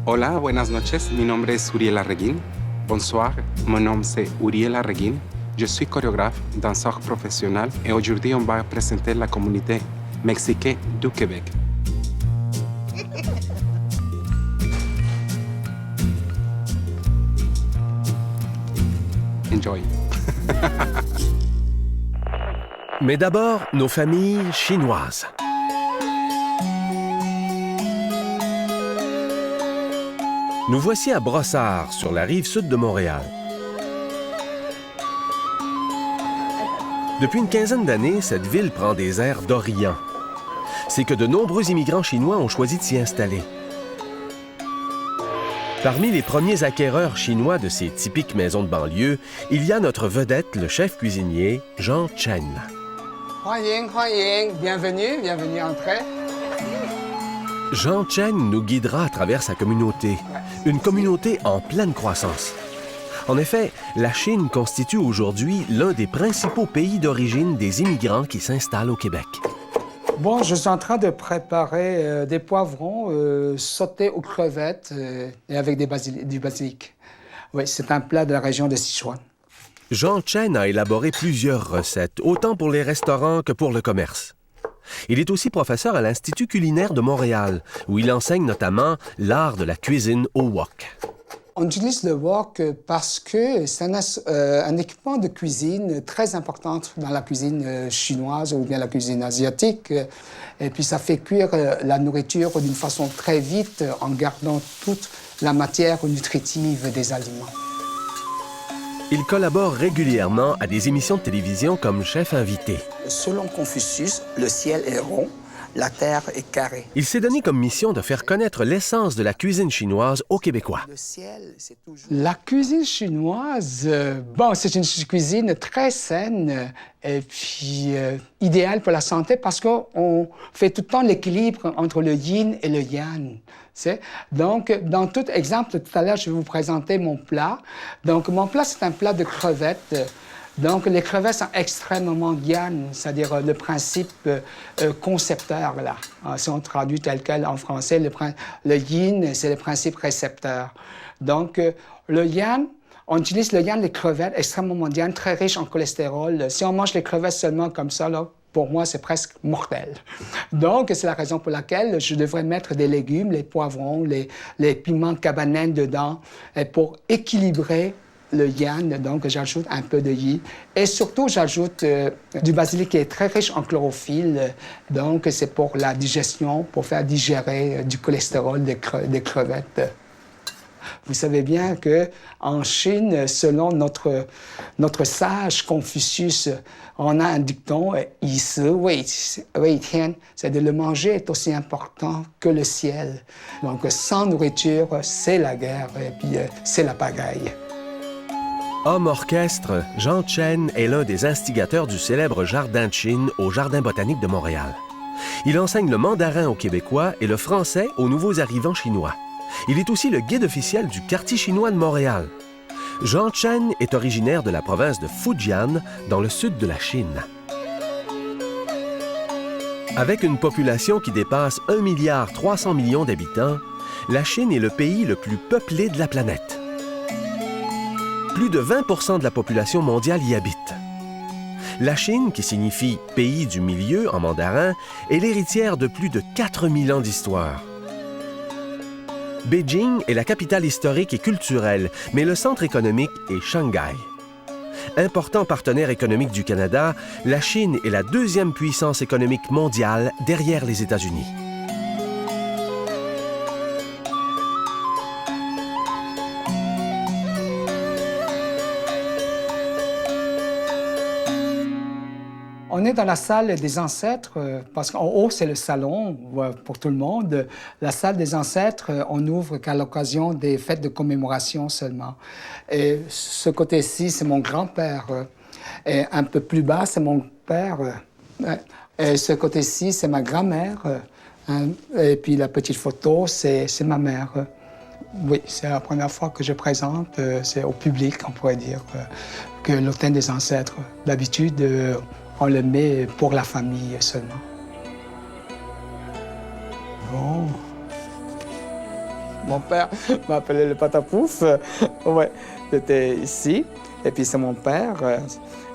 Hola, buenas noches. Mi nombre es Uriel Arreguín. Bonsoir, mon nom c'est Uriel Arreguín. Je suis chorégraphe, danseur professionnel et aujourd'hui on va présenter la communauté mexicaine du Québec. Enjoy. Mais d'abord, nos familles chinoises. Nous voici à Brossard, sur la rive sud de Montréal. Depuis une quinzaine d'années, cette ville prend des airs d'Orient. C'est que de nombreux immigrants chinois ont choisi de s'y installer. Parmi les premiers acquéreurs chinois de ces typiques maisons de banlieue, il y a notre vedette, le chef cuisinier, Jean Chen. Bienvenue, entrez. Jean Chen nous guidera à travers sa communauté, une communauté en pleine croissance. En effet, la Chine constitue aujourd'hui l'un des principaux pays d'origine des immigrants qui s'installent au Québec. Bon, je suis en train de préparer des poivrons sautés aux crevettes et avec du basilic. Oui, c'est un plat de la région de Sichuan. Jean Chen a élaboré plusieurs recettes, autant pour les restaurants que pour le commerce. Il est aussi professeur à l'Institut culinaire de Montréal, où il enseigne notamment l'art de la cuisine au wok. On utilise le wok parce que c'est un équipement de cuisine très important dans la cuisine chinoise ou bien la cuisine asiatique. Et puis ça fait cuire la nourriture d'une façon très vite en gardant toute la matière nutritive des aliments. Il collabore régulièrement à des émissions de télévision comme chef invité. Selon Confucius, le ciel est rond, la terre est carrée. Il s'est donné comme mission de faire connaître l'essence de la cuisine chinoise aux Québécois. Le ciel, c'est toujours... La cuisine chinoise, c'est une cuisine très saine et puis idéale pour la santé parce qu'on fait tout le temps l'équilibre entre le yin et le yang. Donc, dans tout exemple, tout à l'heure, je vais vous présenter mon plat. Donc, mon plat, c'est un plat de crevettes. Donc, les crevettes sont extrêmement yang, c'est-à-dire le principe concepteur, là. Si on traduit tel quel en français, le yin, c'est le principe récepteur. Donc, le yang, on utilise le yang des crevettes, extrêmement yang, très riche en cholestérol. Si on mange les crevettes seulement comme ça, là, pour moi, c'est presque mortel. Donc, c'est la raison pour laquelle je devrais mettre des légumes, les poivrons, les piments cabanènes dedans, pour équilibrer le yang. Donc, j'ajoute un peu de yi. Et surtout, j'ajoute du basilic qui est très riche en chlorophylle. Donc, c'est pour la digestion, pour faire digérer du cholestérol des crevettes. Vous savez bien qu'en Chine, selon notre sage Confucius, on a un dicton, « Yi si wei tian », c'est-à-dire le manger est aussi important que le ciel. Donc, sans nourriture, c'est la guerre et puis c'est la pagaille. Homme orchestre, Jean Chen est l'un des instigateurs du célèbre Jardin de Chine au Jardin botanique de Montréal. Il enseigne le mandarin aux Québécois et le français aux nouveaux arrivants chinois. Il est aussi le guide officiel du quartier chinois de Montréal. Jean Chen est originaire de la province de Fujian, dans le sud de la Chine. Avec une population qui dépasse 1,3 milliard d'habitants, la Chine est le pays le plus peuplé de la planète. Plus de 20% de la population mondiale y habite. La Chine, qui signifie « pays du milieu » en mandarin, est l'héritière de plus de 4000 ans d'histoire. Beijing est la capitale historique et culturelle, mais le centre économique est Shanghai. Important partenaire économique du Canada, la Chine est la deuxième puissance économique mondiale derrière les États-Unis. On est dans la salle des ancêtres, parce qu'en haut, c'est le salon pour tout le monde. La salle des ancêtres, on n'ouvre qu'à l'occasion des fêtes de commémoration seulement. Et ce côté-ci, c'est mon grand-père. Et un peu plus bas, c'est mon père. Et ce côté-ci, c'est ma grand-mère. Et puis la petite photo, c'est ma mère. Oui, c'est la première fois que je présente, c'est au public, on pourrait dire, que l'autel des ancêtres. D'habitude, on le met pour la famille seulement. Bon. Mon père m'appelait le patapouf. Ouais, j'étais ici. Et puis c'est mon père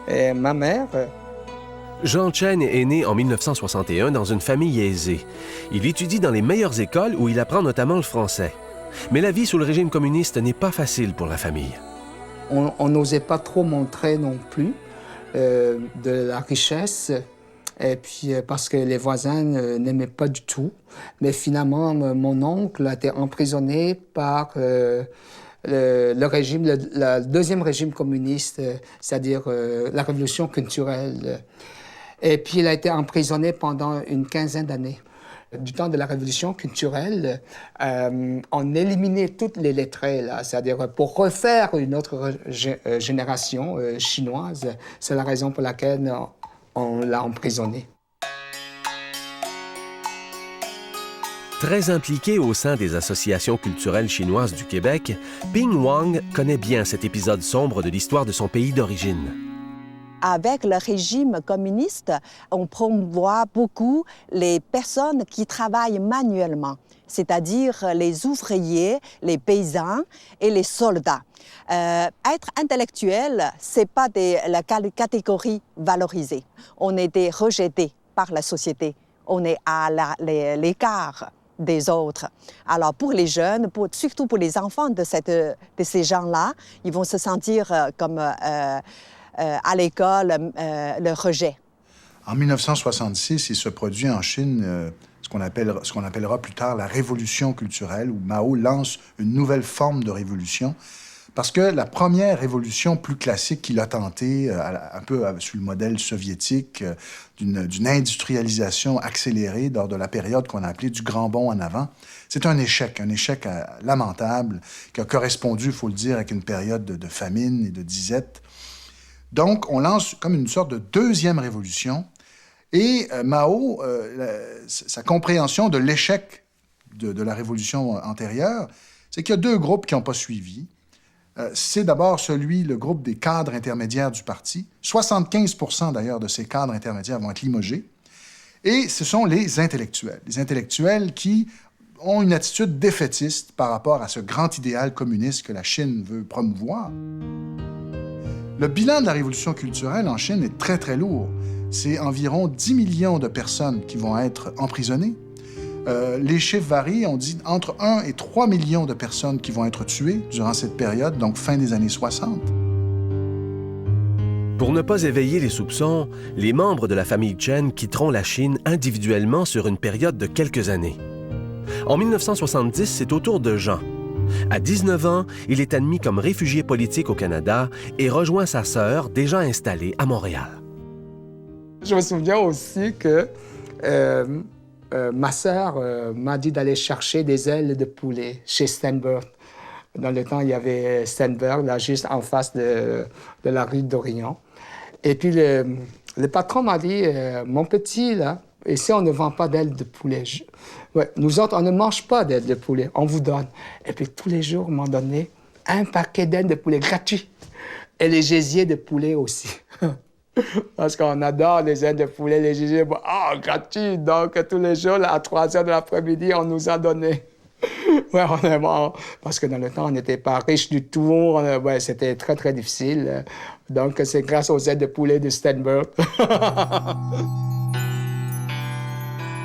et ma mère. Jean Chen est né en 1961 dans une famille aisée. Il étudie dans les meilleures écoles où il apprend notamment le français. Mais la vie sous le régime communiste n'est pas facile pour la famille. On n'osait pas trop montrer non plus de la richesse. Et puis parce que les voisins n'aimaient pas du tout. Mais finalement, mon oncle a été emprisonné par le régime, le deuxième régime communiste, c'est-à-dire la révolution culturelle. Et puis il a été emprisonné pendant une quinzaine d'années. Du temps de la révolution culturelle, on éliminait toutes les lettrés, là, c'est-à-dire pour refaire une autre génération chinoise. C'est la raison pour laquelle on l'a emprisonné. Très impliqué au sein des associations culturelles chinoises du Québec, Ping Wang connaît bien cet épisode sombre de l'histoire de son pays d'origine. Avec le régime communiste, on promouvoit beaucoup les personnes qui travaillent manuellement, c'est-à-dire les ouvriers, les paysans et les soldats. Être intellectuel, ce n'est pas la catégorie valorisée. On était rejeté par la société. On est à l'écart des autres. Alors pour les jeunes, surtout pour les enfants de ces gens-là, ils vont se sentir comme à l'école le rejet. En 1966, il se produit en Chine ce qu'on appellera plus tard la révolution culturelle, où Mao lance une nouvelle forme de révolution. Parce que la première révolution plus classique qu'il a tentée, un peu sous le modèle soviétique, d'une industrialisation accélérée lors de la période qu'on a appelée du grand bond en avant, c'est un échec lamentable, qui a correspondu, il faut le dire, avec une période de famine et de disette. Donc, on lance comme une sorte de deuxième révolution, et Mao, sa compréhension de l'échec de la révolution antérieure, c'est qu'il y a deux groupes qui n'ont pas suivi. C'est d'abord le groupe des cadres intermédiaires du parti. 75% d'ailleurs de ces cadres intermédiaires vont être limogés. Et ce sont les intellectuels qui ont une attitude défaitiste par rapport à ce grand idéal communiste que la Chine veut promouvoir. Le bilan de la révolution culturelle en Chine est très, très lourd. C'est environ 10 millions de personnes qui vont être emprisonnées. Les chiffres varient, on dit entre 1 et 3 millions de personnes qui vont être tuées durant cette période, donc fin des années 60. Pour ne pas éveiller les soupçons, les membres de la famille Chen quitteront la Chine individuellement sur une période de quelques années. En 1970, c'est au tour de Jean. À 19 ans, il est admis comme réfugié politique au Canada et rejoint sa sœur, déjà installée à Montréal. Je me souviens aussi que ma sœur m'a dit d'aller chercher des ailes de poulet chez Stenberg. Dans le temps, il y avait Stenberg, là, juste en face de la rue d'Orient. Et puis, le patron m'a dit, mon petit, là, ici, on ne vend pas d'ailes de poulet. Ouais, nous autres, on ne mange pas d'ailes de poulet, on vous donne. Et puis, tous les jours, on m'en donnait un paquet d'ailes de poulet gratuit. Et les gésiers de poulet aussi. Parce qu'on adore les ailes de poulet, les gésiers. Gratuit! Donc, tous les jours, là, à 3 heures de l'après-midi, on nous a donné. Ouais, on est bon. Parce que dans le temps, on n'était pas riche du tout. C'était très, très difficile. Donc, c'est grâce aux ailes de poulet de Stenberg.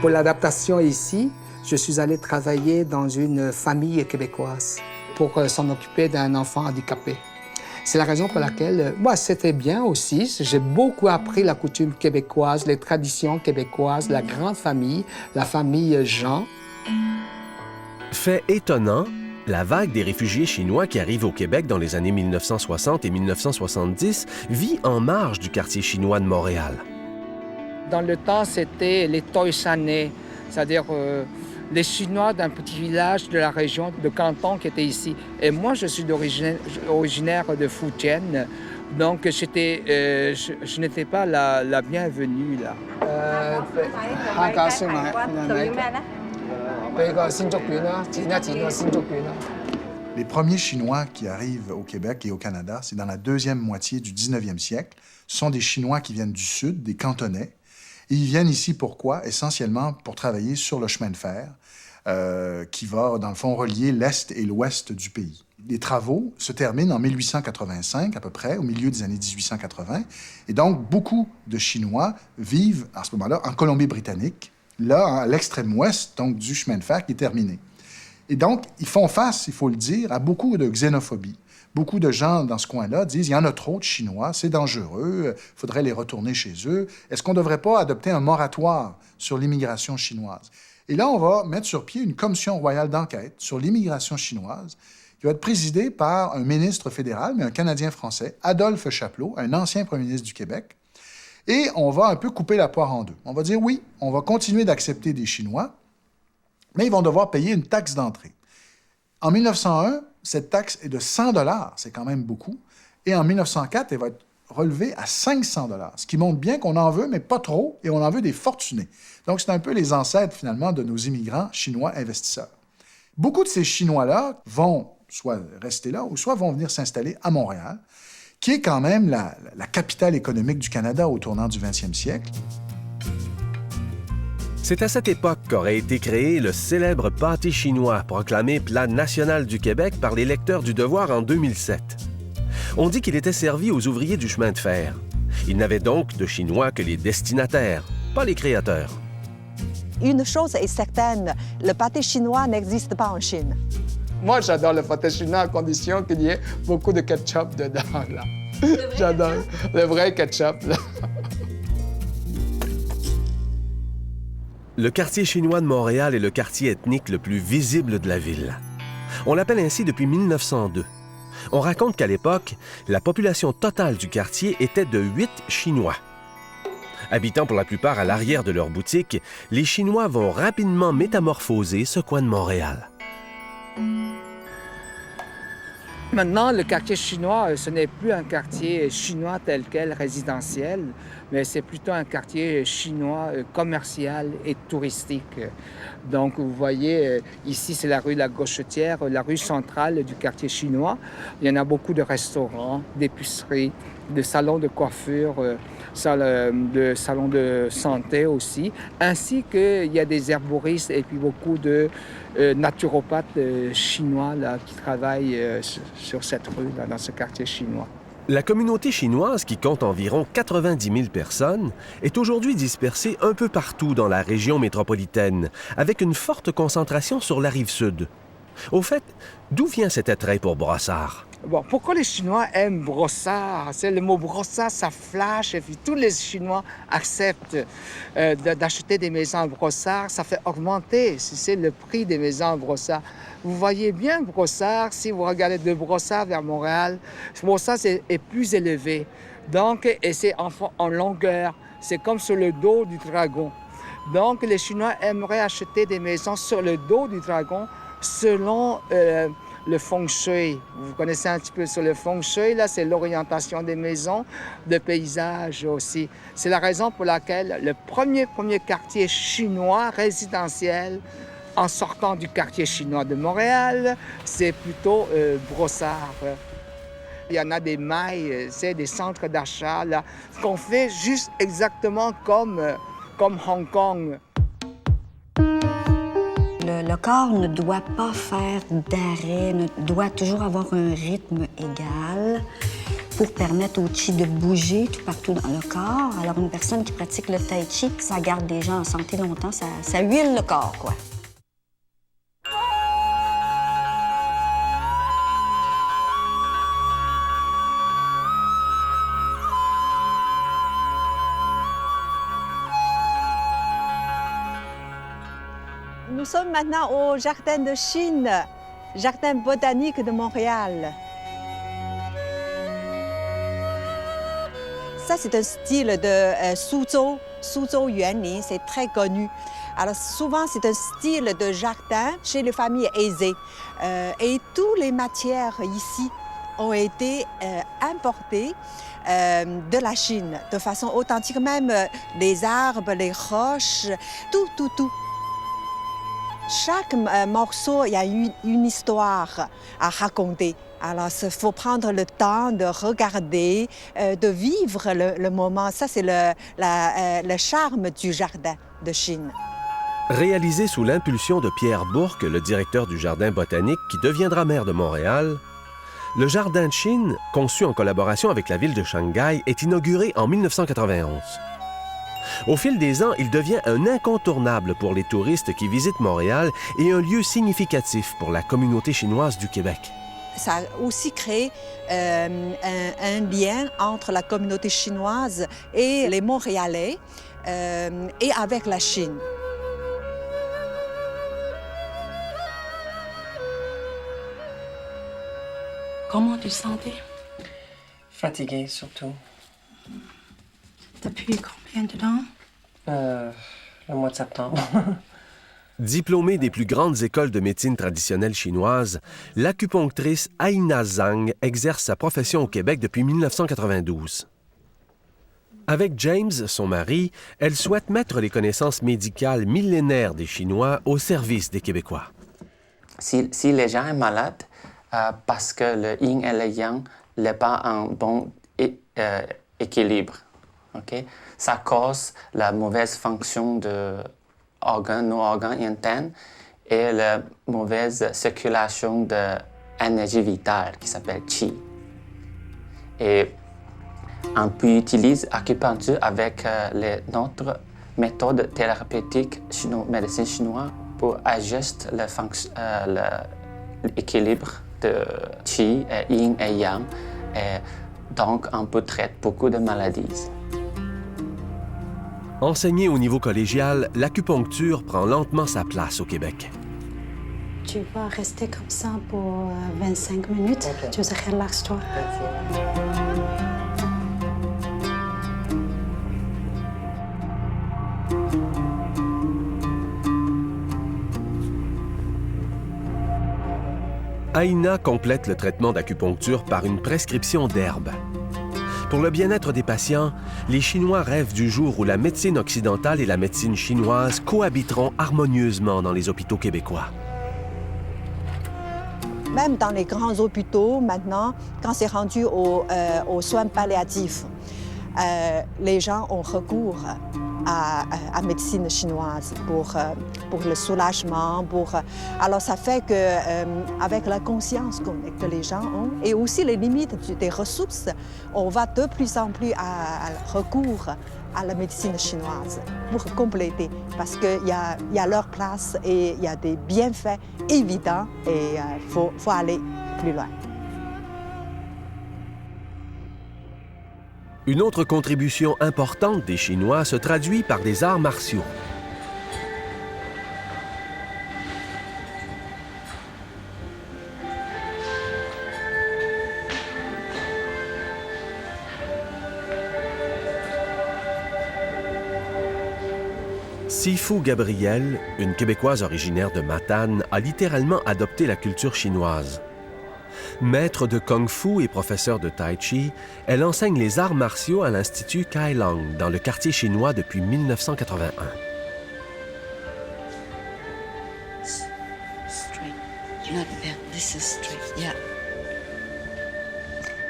Pour l'adaptation ici, je suis allé travailler dans une famille québécoise pour s'en occuper d'un enfant handicapé. C'est la raison pour laquelle, moi, c'était bien aussi. J'ai beaucoup appris la coutume québécoise, les traditions québécoises, la grande famille, la famille Jean. Fait étonnant, la vague des réfugiés chinois qui arrivent au Québec dans les années 1960 et 1970 vit en marge du quartier chinois de Montréal. Dans le temps, c'était les Toisanais, c'est-à-dire les Chinois d'un petit village de la région de Canton qui étaient ici. Et moi, je suis originaire de Fujian, donc je n'étais pas la bienvenue là. Les premiers Chinois qui arrivent au Québec et au Canada, c'est dans la deuxième moitié du 19e siècle. Ce sont des Chinois qui viennent du sud, des Cantonais. Et ils viennent ici pourquoi? Essentiellement pour travailler sur le chemin de fer. qui va, dans le fond, relier l'Est et l'Ouest du pays. Les travaux se terminent en 1885, à peu près, au milieu des années 1880. Et donc, beaucoup de Chinois vivent, à ce moment-là, en Colombie-Britannique, là, à l'extrême ouest, donc, du chemin de fer qui est terminé. Et donc, ils font face, il faut le dire, à beaucoup de xénophobie. Beaucoup de gens dans ce coin-là disent « il y en a trop de Chinois, c'est dangereux, il faudrait les retourner chez eux. Est-ce qu'on ne devrait pas adopter un moratoire sur l'immigration chinoise? » Et là, on va mettre sur pied une commission royale d'enquête sur l'immigration chinoise qui va être présidée par un ministre fédéral, mais un Canadien-Français, Adolphe Chapleau, un ancien premier ministre du Québec. Et on va un peu couper la poire en deux. On va dire oui, on va continuer d'accepter des Chinois, mais ils vont devoir payer une taxe d'entrée. En 1901, cette taxe est de 100 $, c'est quand même beaucoup. Et en 1904, elle va être relevée à 500 $, ce qui montre bien qu'on en veut, mais pas trop, et on en veut des fortunés. Donc, c'est un peu les ancêtres, finalement, de nos immigrants chinois investisseurs. Beaucoup de ces Chinois-là vont soit rester là, ou soit vont venir s'installer à Montréal, qui est quand même la capitale économique du Canada au tournant du 20e siècle. C'est à cette époque qu'aurait été créé le célèbre pâté chinois, proclamé plat national du Québec par les lecteurs du Devoir en 2007. On dit qu'il était servi aux ouvriers du chemin de fer. Il n'avait donc de Chinois que les destinataires, pas les créateurs. Une chose est certaine, le pâté chinois n'existe pas en Chine. Moi, j'adore le pâté chinois à condition qu'il y ait beaucoup de ketchup dedans, là. J'adore le vrai ketchup, là. Le quartier chinois de Montréal est le quartier ethnique le plus visible de la ville. On l'appelle ainsi depuis 1902. On raconte qu'à l'époque, la population totale du quartier était de 8 Chinois. Habitant pour la plupart à l'arrière de leur boutique, les Chinois vont rapidement métamorphoser ce coin de Montréal. Maintenant, le quartier chinois, ce n'est plus un quartier chinois tel quel, résidentiel, mais c'est plutôt un quartier chinois commercial et touristique. Donc, vous voyez, ici, c'est la rue La Gauchetière, la rue centrale du quartier chinois. Il y en a beaucoup de restaurants, d'épiceries, de salons de coiffure, de salons de santé aussi, ainsi qu'il y a des herboristes et puis beaucoup de naturopathes chinois là, qui travaillent sur cette rue, là, dans ce quartier chinois. La communauté chinoise, qui compte environ 90 000 personnes, est aujourd'hui dispersée un peu partout dans la région métropolitaine, avec une forte concentration sur la rive sud. Au fait, d'où vient cet attrait pour Brossard? Bon, pourquoi les Chinois aiment Brossard? C'est le mot Brossard, ça flash, et puis tous les Chinois acceptent d'acheter des maisons à Brossard. Ça fait augmenter, c'est le prix des maisons à Brossard. Vous voyez bien Brossard, si vous regardez de Brossard vers Montréal, Brossard est plus élevé. Donc, et c'est en longueur, c'est comme sur le dos du dragon. Donc, les Chinois aimeraient acheter des maisons sur le dos du dragon selon le feng shui. Vous connaissez un petit peu sur le feng shui, là, c'est l'orientation des maisons, de paysages aussi. C'est la raison pour laquelle le premier quartier chinois résidentiel, en sortant du quartier chinois de Montréal, c'est plutôt Brossard. Il y en a des mailles, c'est des centres d'achat, là, qu'on fait juste exactement comme Hong Kong. Le corps ne doit pas faire d'arrêt, doit toujours avoir un rythme égal pour permettre au chi de bouger tout partout dans le corps. Alors, une personne qui pratique le tai chi, ça garde des gens en santé longtemps, ça huile le corps, quoi. Nous sommes maintenant au Jardin de Chine, Jardin botanique de Montréal. Ça, c'est un style de Suzhou Yuanli, c'est très connu. Alors, souvent, c'est un style de jardin chez les familles aisées. Et toutes les matières ici ont été importées de la Chine de façon authentique, même les arbres, les roches, tout. Chaque morceau, il y a une histoire à raconter. Alors, il faut prendre le temps de regarder, de vivre le moment. Ça, c'est le charme du jardin de Chine. Réalisé sous l'impulsion de Pierre Bourque, le directeur du Jardin botanique qui deviendra maire de Montréal, le Jardin de Chine, conçu en collaboration avec la ville de Shanghai, est inauguré en 1991. Au fil des ans, il devient un incontournable pour les touristes qui visitent Montréal et un lieu significatif pour la communauté chinoise du Québec. Ça a aussi créé un lien entre la communauté chinoise et les Montréalais et avec la Chine. Comment tu te sentais? Fatigué surtout. Depuis combien de temps? Le mois de septembre. Diplômée des plus grandes écoles de médecine traditionnelle chinoise, l'acupunctrice Aina Zhang exerce sa profession au Québec depuis 1992. Avec James, son mari, elle souhaite mettre les connaissances médicales millénaires des Chinois au service des Québécois. Si les gens sont malades, parce que le yin et le yang n'est pas un bon équilibre, okay? Ça cause la mauvaise fonction de nos organes internes et la mauvaise circulation d'énergie vitale qui s'appelle qi. Et on peut utiliser l'acupuncture avec notre méthode thérapeutique médecine chinoise pour ajuster l'équilibre de qi, yin et yang. Et donc, on peut traiter beaucoup de maladies. Enseignée au niveau collégial, l'acupuncture prend lentement sa place au Québec. Tu vas rester comme ça pour 25 minutes. Okay. Tu te relaxes-toi. Aina complète le traitement d'acupuncture par une prescription d'herbes. Pour le bien-être des patients, les Chinois rêvent du jour où la médecine occidentale et la médecine chinoise cohabiteront harmonieusement dans les hôpitaux québécois. Même dans les grands hôpitaux, maintenant, quand c'est rendu aux soins palliatifs, les gens ont recours à la médecine chinoise pour le soulagement. Alors, ça fait qu'avec la conscience que les gens ont et aussi les limites des ressources, on va de plus en plus à recours à la médecine chinoise pour compléter, parce qu'il y a leur place et il y a des bienfaits évidents et il faut aller plus loin. Une autre contribution importante des Chinois se traduit par des arts martiaux. Sifu Gabrielle, une Québécoise originaire de Matane, a littéralement adopté la culture chinoise. Maître de Kung-Fu et professeur de Tai Chi, elle enseigne les arts martiaux à l'Institut Kailang dans le quartier chinois depuis 1981. Straight. Not bad. This is straight. Yeah.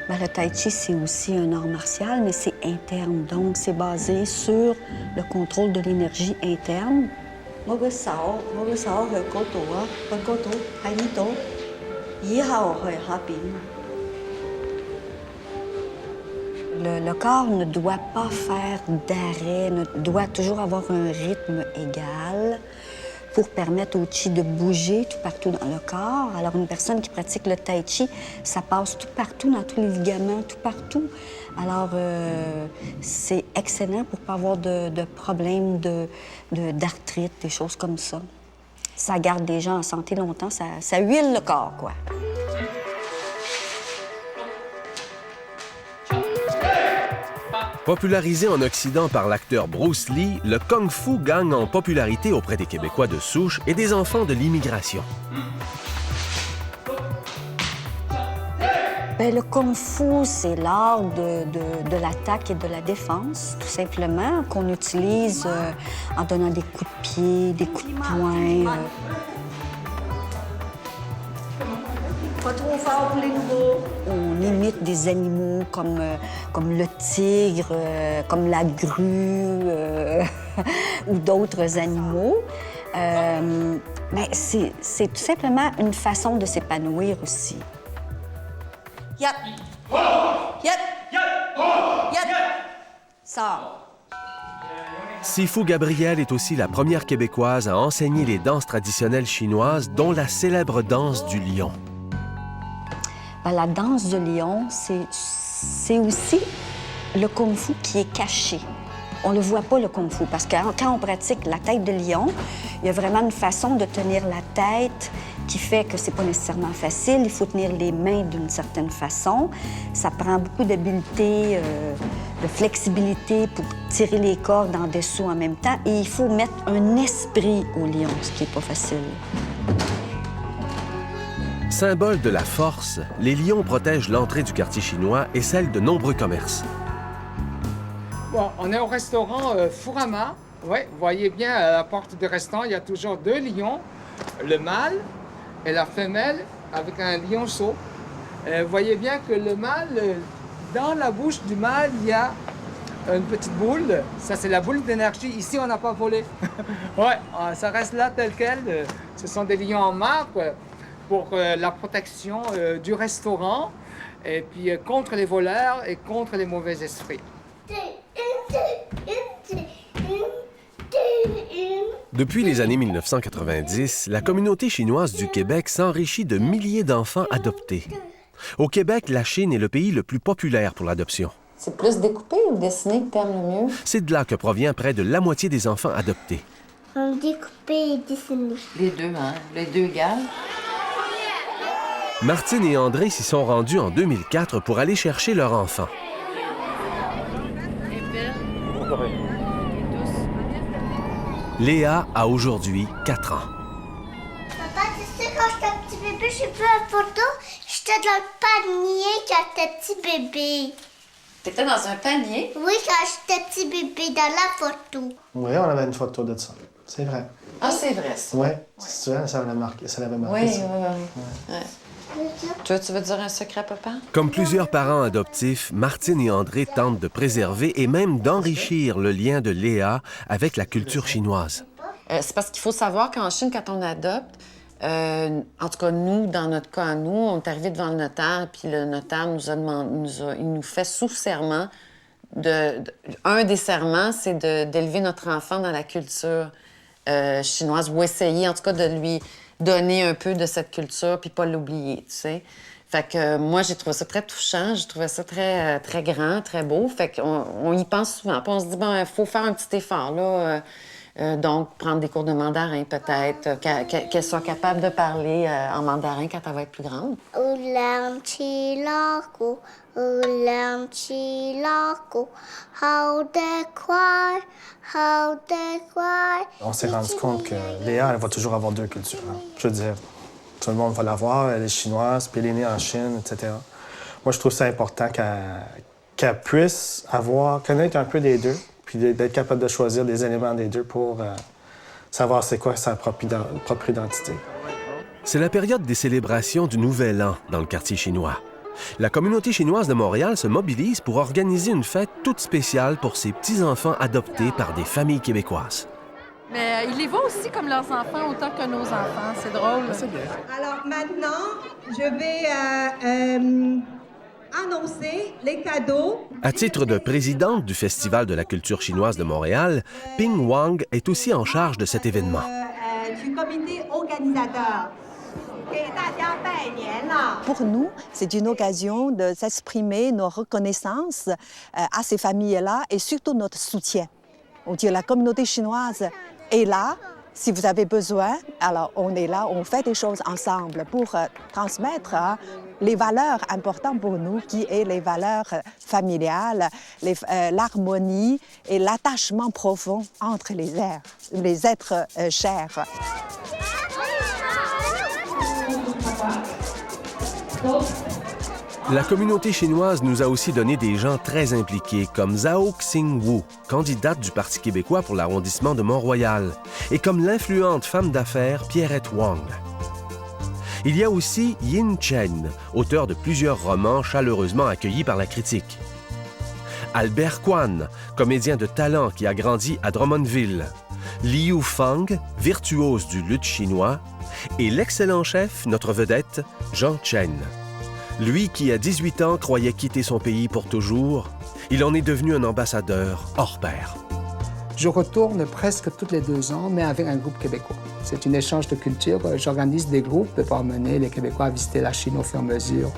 Ben, le Tai Chi, c'est aussi un art martial, mais c'est interne. Donc, c'est basé sur le contrôle de l'énergie interne. Le corps ne doit pas faire d'arrêt, doit toujours avoir un rythme égal pour permettre au chi de bouger tout partout dans le corps. Alors, une personne qui pratique le tai chi, ça passe tout partout, dans tous les ligaments, tout partout. Alors, c'est excellent pour ne pas avoir de problèmes d'arthrite, des choses comme ça. Ça garde les gens en santé longtemps, ça huile le corps, quoi. Popularisé en Occident par l'acteur Bruce Lee, le Kung-Fu gagne en popularité auprès des Québécois de souche et des enfants de l'immigration. Bien, le Kung-Fu, c'est l'art de l'attaque et de la défense, tout simplement, qu'on utilise en donnant des coups de pied, des coups de poing. Pas trop fort pour les nouveaux. On imite des animaux comme le tigre, comme la grue ou d'autres animaux. Mais c'est tout simplement une façon de s'épanouir aussi. Yat! Yat! Yat! Sors! Sifu Gabrielle est aussi la première Québécoise à enseigner les danses traditionnelles chinoises, dont la célèbre danse du lion. Ben, la danse du lion, c'est aussi le kung-fu qui est caché. On ne le voit pas, le kung-fu, parce que quand on pratique la tête de lion, il y a vraiment une façon de tenir la tête qui fait que c'est pas nécessairement facile. Il faut tenir les mains d'une certaine façon. Ça prend beaucoup d'habileté, de flexibilité pour tirer les cordes en dessous en même temps. Et il faut mettre un esprit au lion, ce qui n'est pas facile. Symbole de la force, les lions protègent l'entrée du quartier chinois et celle de nombreux commerces. Bon, on est au restaurant Furama. Ouais, vous voyez bien, à la porte du restaurant, il y a toujours 2 lions, le mâle et la femelle avec un lionceau. Vous voyez bien que le mâle, dans la bouche du mâle, il y a une petite boule. Ça, c'est la boule d'énergie. Ici, on n'a pas volé. Ouais, ça reste là tel quel. Ce sont des lions en marbre pour la protection du restaurant et puis contre les voleurs et contre les mauvais esprits. Depuis les années 1990, la communauté chinoise du Québec s'enrichit de milliers d'enfants adoptés. Au Québec, la Chine est le pays le plus populaire pour l'adoption. C'est plus découpé ou dessiné que t'aimes le mieux? C'est de là que provient près de la moitié des enfants adoptés. Découpé et dessiné. Les deux, hein? Les deux égales. Martine et André s'y sont rendus en 2004 pour aller chercher leur enfant. Léa a aujourd'hui 4 ans. Papa, tu sais, quand j'étais un petit bébé, j'ai vu une photo, j'étais dans le panier quand j'étais petit bébé. T'étais dans un panier? Oui, quand j'étais petit bébé, dans la photo. Oui, on avait une photo de ça. C'est vrai. Ah, c'est vrai, ça. Oui, c'est vrai, ça l'avait marqué. Ça l'avait marqué. Oui, ça. oui. Tu veux dire un secret, papa? Comme plusieurs parents adoptifs, Martine et André tentent de préserver et même d'enrichir le lien de Léa avec la culture chinoise. C'est parce qu'il faut savoir qu'en Chine, quand on adopte, en tout cas, nous, dans notre cas à nous, on est arrivé devant le notaire, puis le notaire il nous fait sous serment. Un des serments, c'est d'élever notre enfant dans la culture chinoise, ou essayer, en tout cas, de lui donner un peu de cette culture, puis pas l'oublier, tu sais. Fait que moi, j'ai trouvé ça très touchant, j'ai trouvé ça très, très grand, très beau. Fait qu'on y pense souvent, puis on se dit, bon, il faut faire un petit effort, là. Donc, prendre des cours de mandarin, peut-être, qu'elle soit capable de parler en mandarin quand elle va être plus grande. On s'est rendu compte que Léa, elle va toujours avoir 2 cultures. Hein. Je veux dire, tout le monde va la voir, elle est chinoise, puis elle est née en Chine, etc. Moi, je trouve ça important qu'elle puisse connaître un peu des deux, puis d'être capable de choisir des éléments des deux pour savoir c'est quoi sa propre identité. C'est la période des célébrations du Nouvel An dans le quartier chinois. La communauté chinoise de Montréal se mobilise pour organiser une fête toute spéciale pour ses petits-enfants adoptés par des familles québécoises. Mais ils les voient aussi comme leurs enfants autant que nos enfants. C'est drôle. C'est bien. Alors maintenant, je vais annoncer les cadeaux. À titre de présidente du Festival de la culture chinoise de Montréal, Ping Wang est aussi en charge de cet événement. Du comité organisateur. Pour nous, c'est une occasion de s'exprimer nos reconnaissances à ces familles-là et surtout notre soutien. On dit la communauté chinoise est là. Si vous avez besoin, alors on est là, on fait des choses ensemble pour transmettre les valeurs importantes pour nous, qui est les valeurs familiales, l'harmonie et l'attachement profond entre les êtres chers. La communauté chinoise nous a aussi donné des gens très impliqués, comme Zhao Xing-Wu, candidate du Parti québécois pour l'arrondissement de Mont-Royal, et comme l'influente femme d'affaires Pierrette Wang. Il y a aussi Yin Chen, auteur de plusieurs romans chaleureusement accueillis par la critique. Albert Kwan, comédien de talent qui a grandi à Drummondville. Liu Fang, virtuose du luth chinois, et l'excellent chef, notre vedette, Zhang Chen. Lui qui, à 18 ans, croyait quitter son pays pour toujours, il en est devenu un ambassadeur hors pair. Je retourne presque tous les 2 ans, mais avec un groupe québécois. C'est un échange de culture. J'organise des groupes pour amener les Québécois à visiter la Chine au fur et à mesure.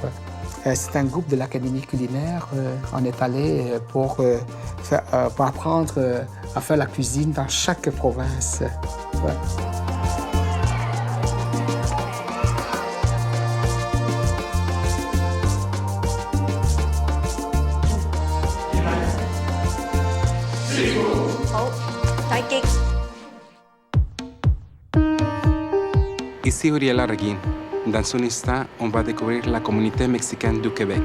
C'est un groupe de l'Académie culinaire. On est allé pour apprendre à faire la cuisine dans chaque province. Ouais. Ici Uriel Larreguin. Dans un instant, on va découvrir la communauté mexicaine du Québec.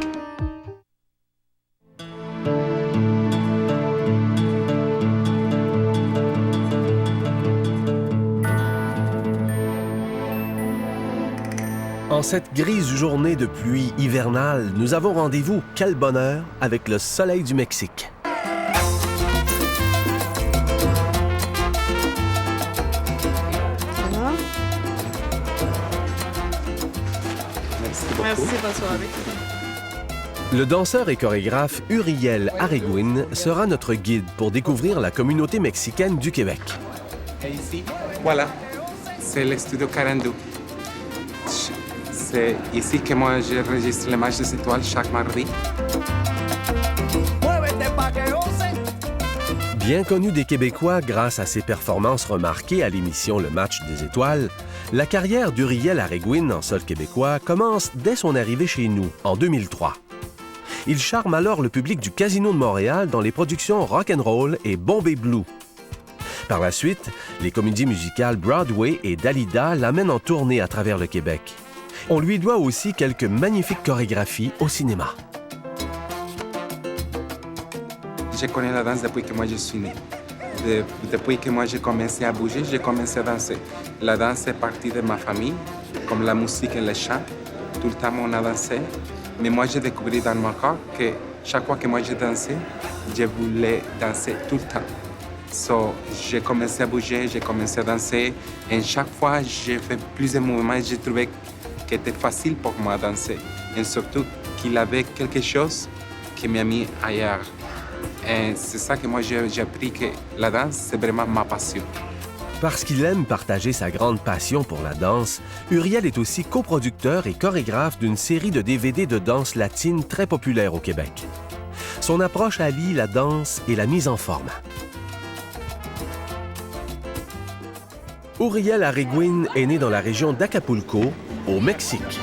En cette grise journée de pluie hivernale, nous avons rendez-vous, quel bonheur, avec le soleil du Mexique. Merci, bonne soirée. Le danseur et chorégraphe Uriel Arreguin sera notre guide pour découvrir la communauté mexicaine du Québec. Et ici, voilà, c'est le studio 42. C'est ici que moi j'enregistre les matchs des étoiles chaque mardi. Bien connu des Québécois grâce à ses performances remarquées à l'émission Le Match des étoiles, la carrière d'Uriel Arreguin en sol québécois commence dès son arrivée chez nous, en 2003. Il charme alors le public du Casino de Montréal dans les productions Rock'n'Roll et Bombay Blue. Par la suite, les comédies musicales Broadway et Dalida l'amènent en tournée à travers le Québec. On lui doit aussi quelques magnifiques chorégraphies au cinéma. Je connais la danse depuis que moi je suis né. Depuis que moi j'ai commencé à bouger, j'ai commencé à danser. La danse est partie de ma famille, comme la musique et le chant. Tout le temps on a dansé. Mais moi j'ai découvert dans mon corps que chaque fois que moi j'ai dansé, je voulais danser tout le temps. So, j'ai commencé à bouger, j'ai commencé à danser. Et chaque fois j'ai fait plus de mouvements, j'ai trouvé que c'était facile pour moi de danser. Et surtout qu'il avait quelque chose qui m'a mis ailleurs. Et c'est ça que moi j'ai appris que la danse, c'est vraiment ma passion. Parce qu'il aime partager sa grande passion pour la danse, Uriel est aussi coproducteur et chorégraphe d'une série de DVD de danse latine très populaire au Québec. Son approche allie la danse et la mise en forme. Uriel Arreguin est né dans la région d'Acapulco, au Mexique.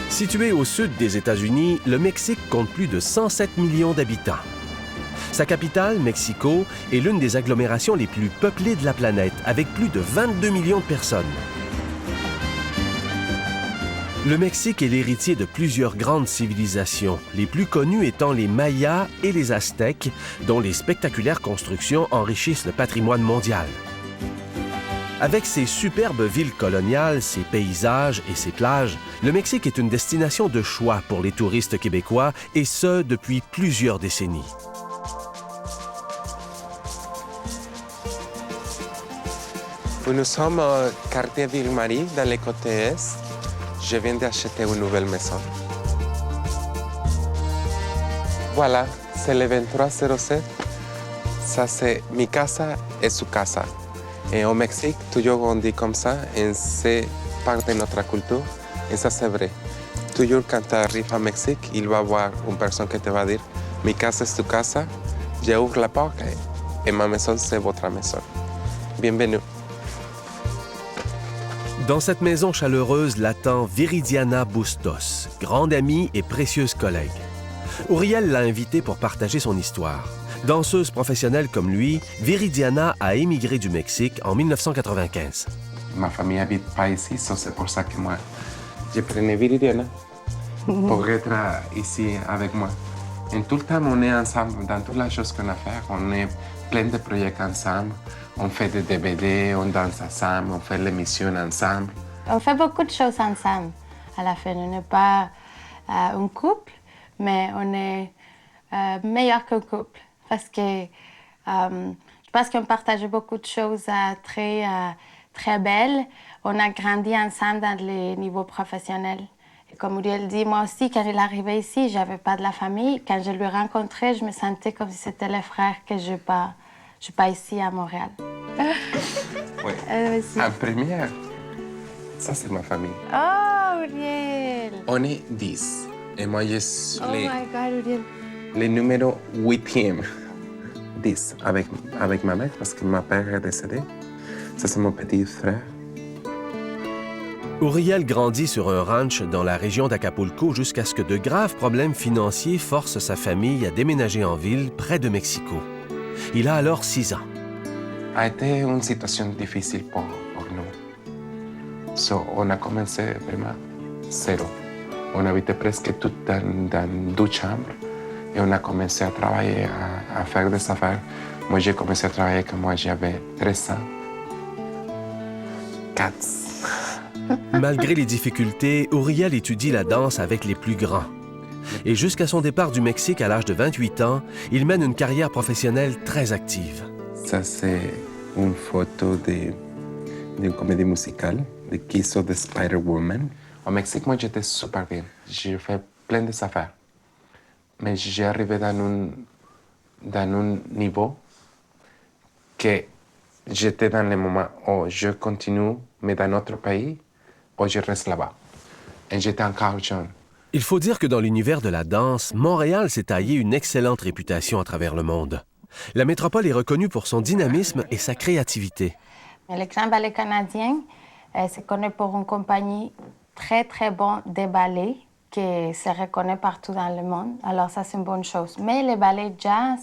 Situé au sud des États-Unis, le Mexique compte plus de 107 millions d'habitants. Sa capitale, Mexico, est l'une des agglomérations les plus peuplées de la planète, avec plus de 22 millions de personnes. Le Mexique est l'héritier de plusieurs grandes civilisations, les plus connues étant les Mayas et les Aztèques, dont les spectaculaires constructions enrichissent le patrimoine mondial. Avec ses superbes villes coloniales, ses paysages et ses plages, le Mexique est une destination de choix pour les touristes québécois, et ce, depuis plusieurs décennies. Nous sommes au quartier Ville-Marie, dans les côtés est. Je viens d'acheter une nouvelle maison. Voilà, c'est le 2307. Ça, c'est mi casa et su casa. Et au Mexique, toujours on dit comme ça, et c'est part de notre culture, et ça c'est vrai. Toujours quand tu arrives au Mexique, il va y avoir une personne qui te va dire « Mi casa es tu casa, j'ouvre la porte et ma maison c'est votre maison. Bienvenue ». Dans cette maison chaleureuse l'attend Viridiana Bustos, grande amie et précieuse collègue. Uriel l'a invitée pour partager son histoire. Danseuse professionnelle comme lui, Viridiana a émigré du Mexique en 1995. Ma famille n'habite pas ici, c'est pour ça que moi, je prenais Viridiana pour être ici avec moi. Et tout le temps, on est ensemble dans toutes les choses qu'on a à faire. On est plein de projets ensemble. On fait des DVD, on danse ensemble, on fait l'émission ensemble. On fait beaucoup de choses ensemble. À la fin, on n'est pas un couple, mais on est meilleurs qu'un couple parce que je pense qu'on partage beaucoup de choses très belles. On a grandi ensemble dans les niveaux professionnels. Et comme Uriel dit, moi aussi, quand il est arrivé ici, je n'avais pas de la famille. Quand je l'ai rencontré, je me sentais comme si c'était le frère que je n'ai pas ici à Montréal. Oui. En première, ça c'est ma famille. Oh, Uriel! On est 10. Et moi, je suis Oh my God, Uriel. le numéro 8e. 10 avec ma mère parce que ma père est décédé. Ça, c'est mon petit frère. Uriel grandit sur un ranch dans la région d'Acapulco jusqu'à ce que de graves problèmes financiers forcent sa famille à déménager en ville près de Mexico. Il a alors 6 ans. A été une situation difficile pour nous. So, on a commencé vraiment zéro. On habitait presque tout dans 2 chambres et on a commencé à travailler, à faire des affaires. Moi, j'ai commencé à travailler quand moi j'avais 13 ans. 4. Malgré les difficultés, Uriel étudie la danse avec les plus grands. Et jusqu'à son départ du Mexique à l'âge de 28 ans, il mène une carrière professionnelle très active. Ça, c'est une photo d'une comédie musicale, de Kiss of the Spider-Woman. Au Mexique, moi, j'étais super bien. J'ai fait plein d'affaires. Mais j'ai arrivé dans un niveau que j'étais dans le moment où je continue, mais dans notre pays, où je reste là-bas. Et j'étais encore jeune. Il faut dire que dans l'univers de la danse, Montréal s'est taillé une excellente réputation à travers le monde. La métropole est reconnue pour son dynamisme et sa créativité. Le Grand Ballet canadien, c'est connu pour une compagnie très bonne de ballet qui se reconnaît partout dans le monde. Alors ça, c'est une bonne chose. Mais les ballets jazz,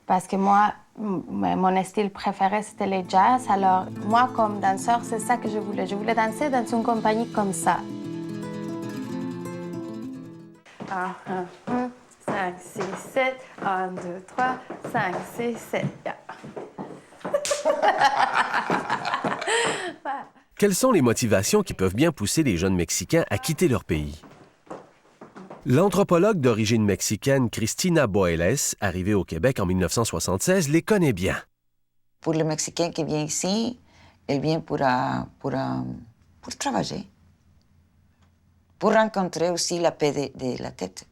parce que moi, mon style préféré, c'était les jazz. Alors moi, comme danseur, c'est ça que je voulais. Je voulais danser dans une compagnie comme ça. 1, 5, 6, 7. 1, 2, 3, 5, 6, 7. Yeah. Quelles sont les motivations qui peuvent bien pousser les jeunes Mexicains à quitter leur pays? L'anthropologue d'origine mexicaine Cristina Boeles, arrivée au Québec en 1976, les connaît bien. Pour le Mexicain qui vient ici, il vient pour travailler, pour rencontrer aussi la paix de la tête.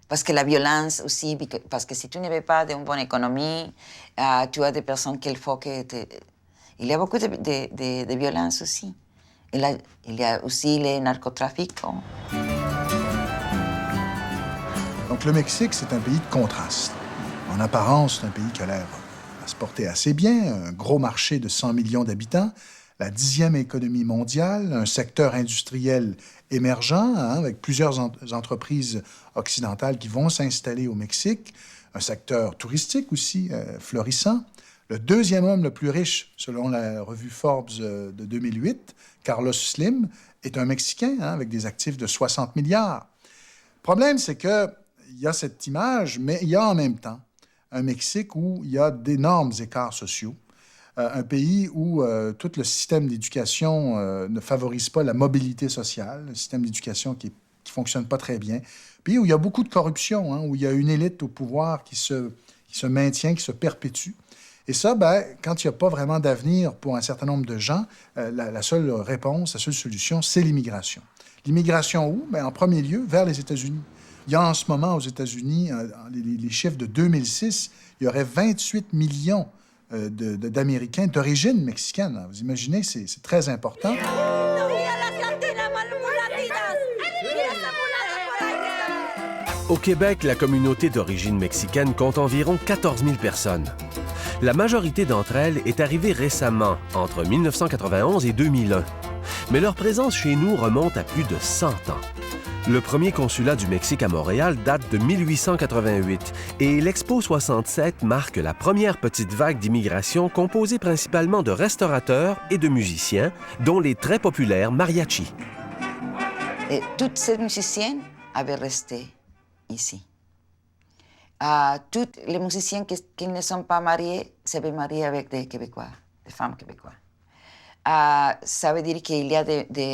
Parce que la violence aussi, parce que si tu n'avais pas d'une bonne économie, tu as des personnes qu'il faut que... Il y a beaucoup de violence aussi. Il y a aussi les narcotrafiquants. Donc le Mexique, c'est un pays de contraste. En apparence, c'est un pays qui a l'air à se porter assez bien, un gros marché de 100 millions d'habitants, la 10e économie mondiale, un secteur industriel émergent, avec plusieurs entreprises occidentales qui vont s'installer au Mexique, un secteur touristique aussi florissant. Le 2e homme le plus riche, selon la revue Forbes de 2008, Carlos Slim, est un Mexicain avec des actifs de 60 milliards. Le problème, c'est qu'il y a cette image, mais il y a en même temps un Mexique où il y a d'énormes écarts sociaux, un pays où tout le système d'éducation ne favorise pas la mobilité sociale, le système d'éducation qui fonctionne pas très bien, un pays où il y a beaucoup de corruption, où il y a une élite au pouvoir qui se maintient, qui se perpétue. Et ça, quand il n'y a pas vraiment d'avenir pour un certain nombre de gens, la seule réponse, la seule solution, c'est l'immigration. L'immigration où? En premier lieu, vers les États-Unis. Il y a en ce moment aux États-Unis, les chiffres de 2006, il y aurait 28 millions d'Américains d'origine mexicaine. Vous imaginez, c'est très important. Au Québec, la communauté d'origine mexicaine compte environ 14 000 personnes. La majorité d'entre elles est arrivée récemment, entre 1991 et 2001. Mais leur présence chez nous remonte à plus de 100 ans. Le premier consulat du Mexique à Montréal date de 1888 et l'Expo 67 marque la première petite vague d'immigration composée principalement de restaurateurs et de musiciens, dont les très populaires mariachis. Et toutes ces musiciennes avaient resté ici. Tous les musiciens qui ne sont pas mariés s'avaient marié avec des Québécois, des femmes québécoises. Ça veut dire qu'il y a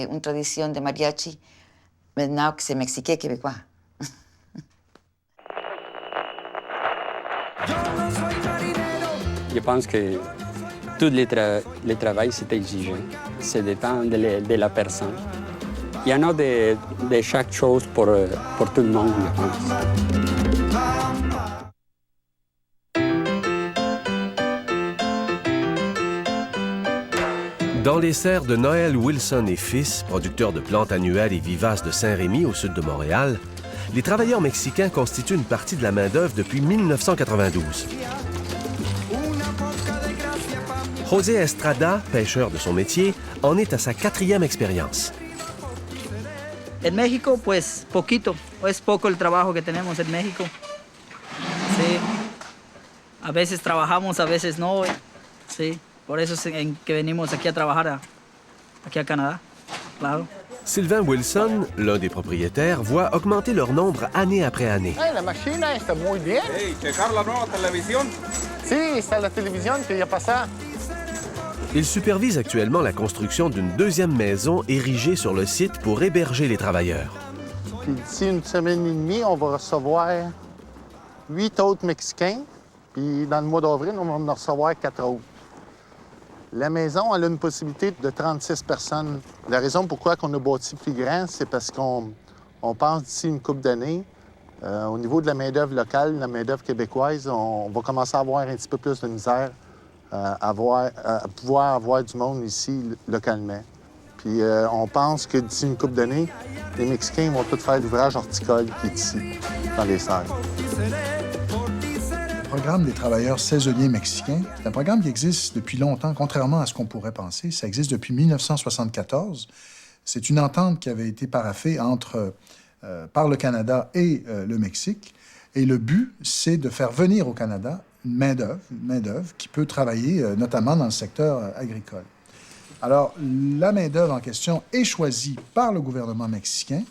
une tradition de mariachi maintenant que c'est mexicain québécois. Je pense que tout le travail, c'est exigeant. Ça dépend de la personne. Il y en a de chaque chose pour tout le monde, je pense. Dans les serres de Noël Wilson et Fils, producteurs de plantes annuelles et vivaces de Saint-Rémy, au sud de Montréal, les travailleurs mexicains constituent une partie de la main-d'œuvre depuis 1992. José Estrada, pêcheur de son métier, en est à sa 4e expérience. En México, pues, poquito. Es poco el trabajo que tenemos en México. Sí. A veces trabajamos, a veces no. Sí. Por eso es que venimos aquí a trabajar, aquí a Canadá, claro. Sylvain Wilson, l'un des propriétaires, voit augmenter leur nombre année après année. Hey, la máquina está muy bien. Hey, checar la nueva televisión. Sí, está la televisión que ya pasa. Il supervise actuellement la construction d'une 2e maison érigée sur le site pour héberger les travailleurs. Puis d'ici une semaine et demie, on va recevoir 8 autres Mexicains. Puis dans le mois d'avril, on va en recevoir 4 autres. La maison, elle a une possibilité de 36 personnes. La raison pourquoi on a bâti plus grand, c'est parce qu'on pense d'ici une couple d'années, au niveau de la main-d'œuvre locale, la main-d'œuvre québécoise, on va commencer à avoir un petit peu plus de misère à pouvoir avoir du monde ici localement. Puis on pense que d'ici une couple d'années, les Mexicains vont tous faire l'ouvrage horticole qui est ici, dans les serres. Le programme des travailleurs saisonniers mexicains, c'est un programme qui existe depuis longtemps, contrairement à ce qu'on pourrait penser. Ça existe depuis 1974. C'est une entente qui avait été paraphée par le Canada et le Mexique. Et le but, c'est de faire venir au Canada une main-d'œuvre qui peut travailler notamment dans le secteur agricole. Alors, la main-d'œuvre en question est choisie par le gouvernement mexicain.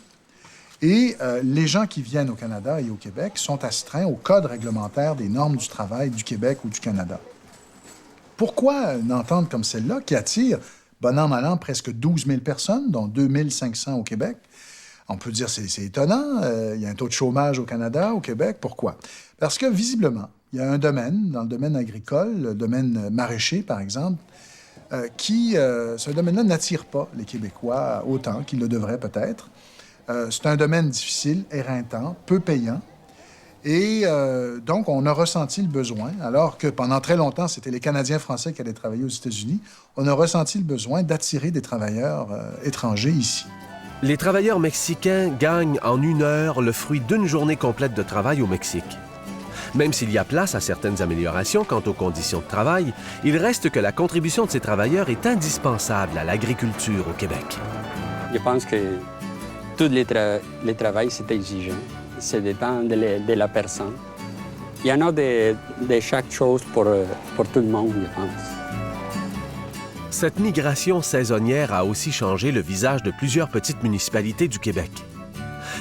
Et les gens qui viennent au Canada et au Québec sont astreints au code réglementaire des normes du travail du Québec ou du Canada. Pourquoi une entente comme celle-là qui attire, bon an, mal an, presque 12 000 personnes, dont 2 500 au Québec? On peut dire que c'est étonnant. Il y a un taux de chômage au Canada, au Québec. Pourquoi? Parce que, visiblement, il y a un domaine, dans le domaine agricole, le domaine maraîcher, par exemple, ce domaine-là n'attire pas les Québécois autant qu'il le devrait peut-être. C'est un domaine difficile, éreintant, peu payant. Et donc, on a ressenti le besoin, alors que pendant très longtemps, c'était les Canadiens français qui allaient travailler aux États-Unis, on a ressenti le besoin d'attirer des travailleurs étrangers ici. Les travailleurs mexicains gagnent en 1 heure le fruit d'une journée complète de travail au Mexique. Même s'il y a place à certaines améliorations quant aux conditions de travail, il reste que la contribution de ces travailleurs est indispensable à l'agriculture au Québec. Je pense que tout le travail, c'est exigeant. Ça dépend de la personne. Il y en a de chaque chose pour tout le monde, je pense. Cette migration saisonnière a aussi changé le visage de plusieurs petites municipalités du Québec.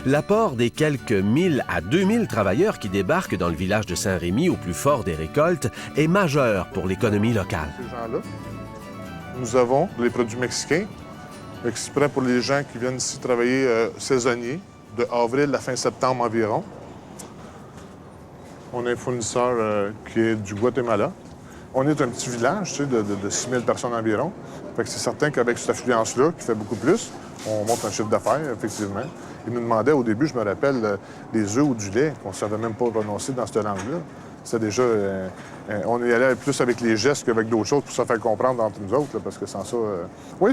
L'apport des quelques 1000 à 2000 travailleurs qui débarquent dans le village de Saint-Rémy au plus fort des récoltes est majeur pour l'économie locale. Ces gens-là, nous avons les produits mexicains, exprès pour les gens qui viennent ici travailler saisonniers, de avril à fin septembre environ. On a un fournisseur qui est du Guatemala. On est un petit village, tu sais, de 6 000 personnes environ. Fait que c'est certain qu'avec cette affluence-là, qui fait beaucoup plus, on monte un chiffre d'affaires, effectivement. Ils nous demandaient au début, je me rappelle, des œufs ou du lait, qu'on ne savait même pas prononcer dans cette langue-là. C'était déjà... on y allait plus avec les gestes qu'avec d'autres choses pour se faire comprendre entre nous autres, là, parce que sans ça... Oui,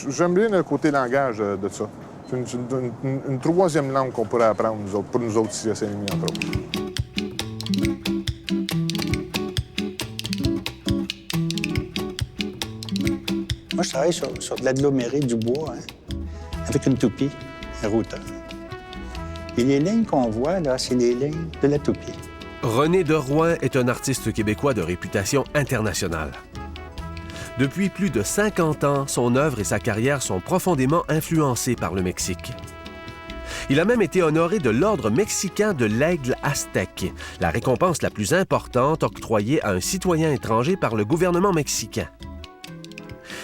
j'aime bien le côté langage de ça. C'est une troisième langue qu'on pourrait apprendre, nous autres, pour nous autres ici à Saint-Rémy, entre autres. Moi, je travaille sur de l'aggloméré du bois, avec une toupie, un routeur. Et les lignes qu'on voit, là, c'est les lignes de la toupie. René Derouin est un artiste québécois de réputation internationale. Depuis plus de 50 ans, son œuvre et sa carrière sont profondément influencées par le Mexique. Il a même été honoré de l'Ordre mexicain de l'Aigle aztèque, la récompense la plus importante octroyée à un citoyen étranger par le gouvernement mexicain.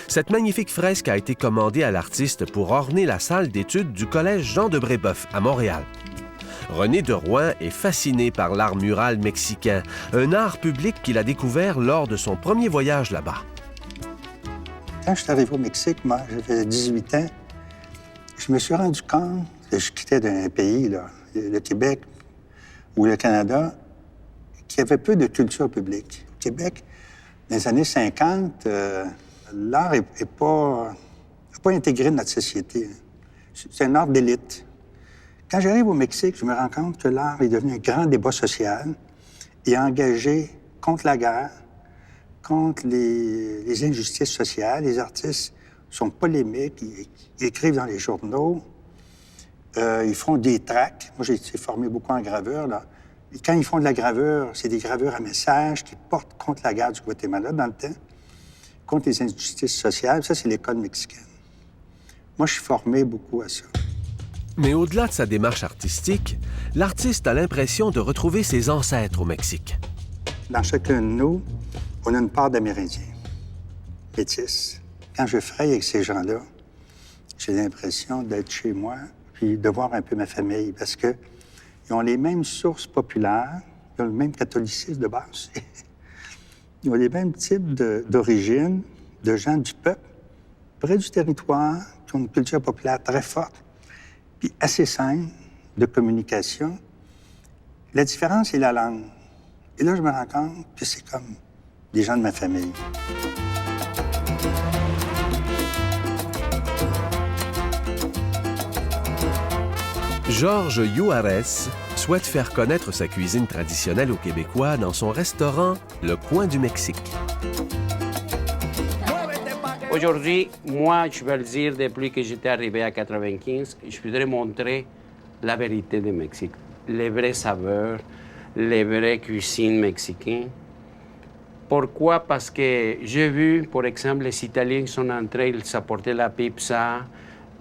Cette magnifique fresque a été commandée à l'artiste pour orner la salle d'études du Collège Jean de Brébeuf à Montréal. René de Rouen est fasciné par l'art mural mexicain, un art public qu'il a découvert lors de son premier voyage là-bas. Quand je suis arrivé au Mexique, moi, j'avais 18 ans, je me suis rendu compte que je quittais d'un pays, là, le Québec ou le Canada, qui avait peu de culture publique. Au Québec, dans les années 50, l'art n'est pas intégré dans notre société. C'est un art d'élite. Quand j'arrive au Mexique, je me rends compte que l'art est devenu un grand débat social et engagé contre la guerre, contre les injustices sociales. Les artistes sont polémiques, ils écrivent dans les journaux, ils font des tracts. Moi, j'ai été formé beaucoup en gravure, là. Et quand ils font de la gravure, c'est des gravures à message qui portent contre la guerre du Guatemala dans le temps, contre les injustices sociales. Ça, c'est l'école mexicaine. Moi, je suis formé beaucoup à ça. Mais au-delà de sa démarche artistique, l'artiste a l'impression de retrouver ses ancêtres au Mexique. Dans chacun de nous, on a une part d'Amérindiens, métis. Quand je fraye avec ces gens-là, j'ai l'impression d'être chez moi puis de voir un peu ma famille parce qu'ils ont les mêmes sources populaires, ils ont le même catholicisme de base. Ils ont les mêmes types d'origine, de gens du peuple, près du territoire, qui ont une culture populaire très forte, puis assez simple de communication. La différence, c'est la langue. Et là, je me rends compte que c'est comme des gens de ma famille. Georges Juarez souhaite faire connaître sa cuisine traditionnelle aux Québécois dans son restaurant Le Coin du Mexique. Aujourd'hui, moi, je vais le dire, depuis que j'étais arrivé à 95, je voudrais montrer la vérité du Mexique, les vrais saveurs, les vraies cuisines mexicaines. Pourquoi? Parce que j'ai vu, par exemple, les Italiens sont entrés, ils apportaient la pizza,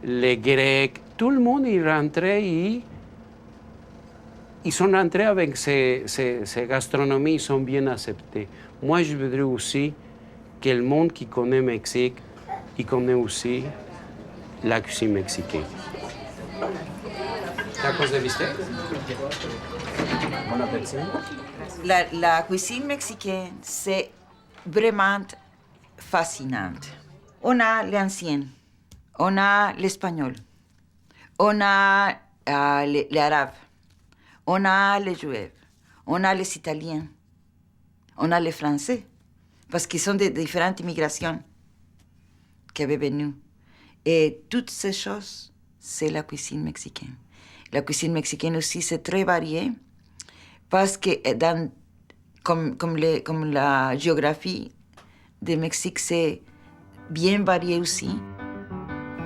les Grecs, tout le monde est rentré et ils sont rentrés avec ces gastronomies, ils sont bien acceptés. Moi, je voudrais aussi que le monde qui connaît le Mexique, il connaît aussi la cuisine mexicaine. Tacos de bistec? Bon appétit. La cuisine mexicaine, c'est vraiment fascinante. On a l'ancien, on a l'espagnol, on a les arabes, on a les juifs, on a les italiens, on a les français, parce qu'ils sont de différentes immigrations qui avaient venu. Et toutes ces choses, c'est la cuisine mexicaine. La cuisine mexicaine aussi, c'est très varié, parce que comme la géographie du Mexique, c'est bien varié aussi.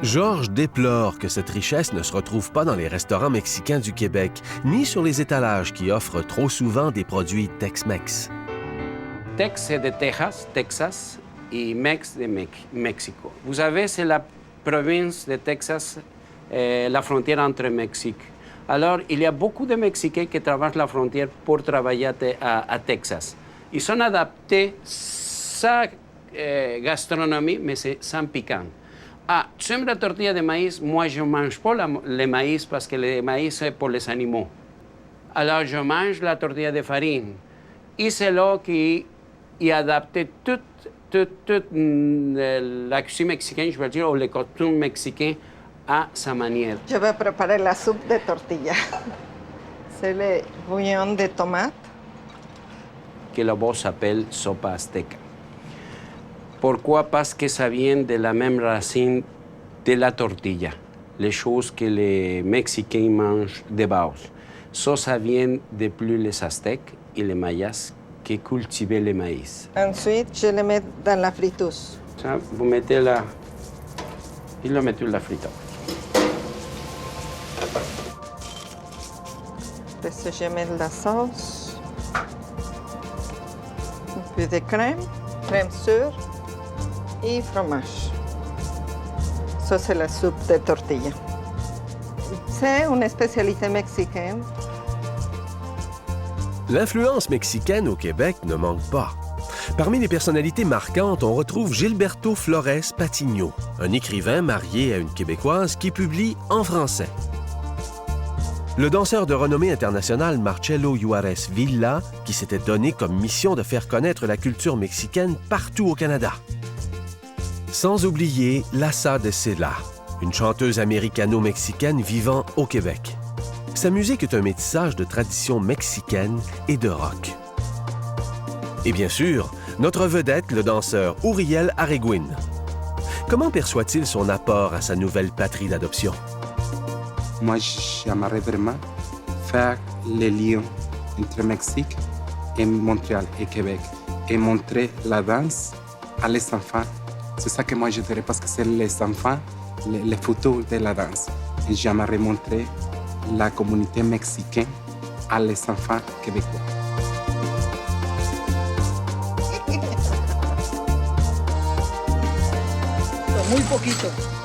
Georges déplore que cette richesse ne se retrouve pas dans les restaurants mexicains du Québec, ni sur les étalages qui offrent trop souvent des produits Tex-Mex. Tex, c'est de Texas, et Mex de Mexico. Vous savez, c'est la province de Texas, la frontière entre Mexique. Alors, il y a beaucoup de Mexicains qui traversent la frontière pour travailler à Texas. Ils ont adapté sa gastronomie, mais c'est sans piquant. Ah, tu aimes la tortilla de maïs? Moi, je ne mange pas le maïs parce que le maïs, c'est pour les animaux. Alors, je mange la tortilla de farine. Et c'est là qui a adapté toute la cuisine mexicaine, je veux dire, ou les costumes mexicains à sa manière. Je vais préparer la soupe de tortilla. C'est le bouillon de tomate. Que là-bas s'appelle sopa azteca. Pourquoi? Parce que ça vient de la même racine de la tortilla, les choses que les Mexicains mangent de base. Ça vient depuis les Aztèques et les Mayas qui cultivaient le maïs. Ensuite, je le mets dans la friteuse. Ça, vous mettez là, et le mettez dans la friteuse. Après, je mets la sauce, un peu de crème sûre et fromage. Ça, c'est la soupe de tortilla. C'est une spécialité mexicaine. L'influence mexicaine au Québec ne manque pas. Parmi les personnalités marquantes, on retrouve Gilberto Flores Patiño, un écrivain marié à une Québécoise qui publie en français. Le danseur de renommée internationale Marcelo Juarez Villa, qui s'était donné comme mission de faire connaître la culture mexicaine partout au Canada. Sans oublier Lassa de Sela, une chanteuse américano-mexicaine vivant au Québec. Sa musique est un métissage de traditions mexicaines et de rock. Et bien sûr, notre vedette, le danseur Uriel Arreguin. Comment perçoit-il son apport à sa nouvelle patrie d'adoption? Moi, j'aimerais vraiment faire les liens entre Mexique et Montréal et Québec et montrer la danse à les enfants. C'est ça que moi je dirais parce que c'est les enfants, les futurs de la danse. Et j'aimerais montrer la communauté mexicaine à les enfants québécois. Muy poquito.